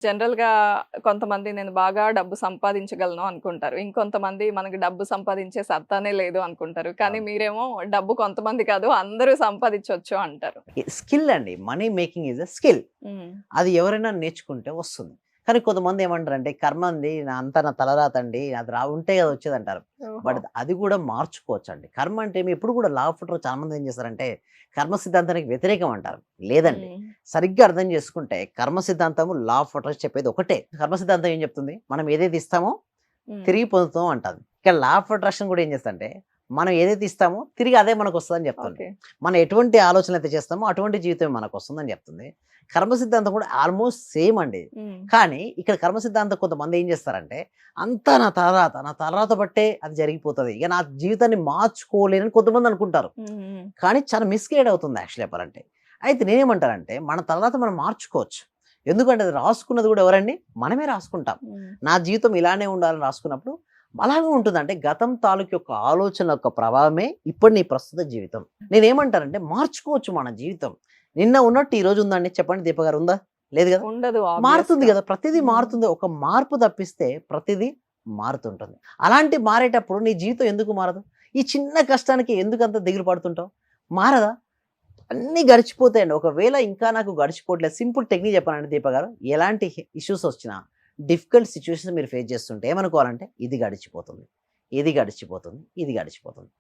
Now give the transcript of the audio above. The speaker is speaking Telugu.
జనరల్‌గా కొంతమంది నేను బాగా డబ్బు సంపాదించగలను అనుకుంటారు. ఇంకొంతమంది మనకు డబ్బు సంపాదించే సత్తానే లేదు అనుకుంటారు. కానీ అవును. మీరేమో డబ్బు కొంతమంది కాదు అందరూ సంపాదించొచ్చు అంటారు. స్కిల్ అండి. Money making is a skill. హ్మ్. అది ఎవరైనా నేర్చుకుంటే వస్తుంది. కానీ కొంతమంది ఏమంటారంటే కర్మంది అంతా నా తలరాతండి. అది ఉంటే కదా వచ్చేదంటారు. ఓహో! బట్ అది కూడా మార్చుకోవచ్చండి. కర్మ అంటే ఎప్పుడు కూడా లా ఆఫ్ అట్రాక్షన్ చాలామంది ఏం చేస్తారంటే కర్మ సిద్ధాంతానికి వ్యతిరేకం అంటారు. లేదండి. హ్మ్. సరిగ్గా అర్థం చేసుకుంటే కర్మ సిద్ధాంతము, లా ఆఫ్ అట్రాక్షన్ చెప్పేది ఒకటే. కర్మ సిద్ధాంతం ఏం చెప్తుంది? మనం ఏదైతే ఇస్తామో హ్మ్. తిరిగి పొందుతాం అంటది. ఇక్కడ లా ఆఫ్ అట్రాక్షన్ కూడా ఏం చేస్తదంటే, మనం ఏదైతే ఇస్తామో తిరిగి అదే మనకొస్తదని చెప్తుంది. ఓకే. మనం ఎటువంటి ఆలోచనలైతే చేస్తామో అటువంటి జీవితమే మనకొస్తుందని చెప్తుంది. కర్మ సిద్ధాంతం కూడా ఆల్మోస్ట్ సేమ్ అండి. హ్మ్. కానీ ఇక్కడ కర్మ సిద్ధాంతం కొంతమంది ఏం చేస్తారంటే, అంతా నా తలరాత బట్టే అది జరిగిపోతది. ఇక నా జీవితాన్ని మార్చుకోలేనని కొంతమంది అనుకుంటారు. హ్మ్. హ్మ్. కానీ చాలా మిస్‌గైడ్ అవుతుంది యాక్చువల్లీ చెప్పాలంటే. అయితే నేనేమంటానంటే, మన తలరాత మనం మార్చుకోవచ్చు. ఎందుకంటే అది రాసుకున్నది కూడా ఎవరండి? మనమే రాసుకుంటాం. హ్మ్. నా జీవితం ఇలానే ఉండాలని రాసుకున్నప్పుడు అలాగే ఉంటుంది. అంటే గతం తాలూకు యొక్క ఆలోచన యొక్క ప్రభావమే ఇప్పుడు నీ ప్రస్తుత జీవితం. నేనేమంటానంటే మార్చుకోవచ్చు మన జీవితం. నిన్న ఉన్నట్టు ఈ రోజు ఉందండి చెప్పండి దీప గారు ఉందా? లేదు గదా! ఉండదు మారుతుంది ఆబ్వియస్‌గా. గదా! ప్రతిదీ హ్మ్. మారుతుంది. ఒక మార్పు తప్పిస్తే ప్రతిదీ మారుతుంటుంది. అలాంటి మారేటప్పుడు నీ జీవితం ఎందుకు మారదు? ఈ చిన్న కష్టానికి ఎందుకంత దిగులు పడుతుంటావు? మారదా? అన్నీ గడిచిపోతాయండి. ఒకవేళ ఇంకా నాకు గడిచిపోవట్లేదు సింపుల్ టెక్నిక్ చెప్పానండి దీప గారు. ఎలాంటి ఇష్యూస్ వచ్చినా, డిఫికల్ట్ సిట్యుయేషన్స్ మీరు ఫేస్ చేస్తుంటే ఏమనుకోవాలంటే ఇది గడిచిపోతుంది. ఇది గడిచిపోతుంది. ఇది గడిచిపోతుంది.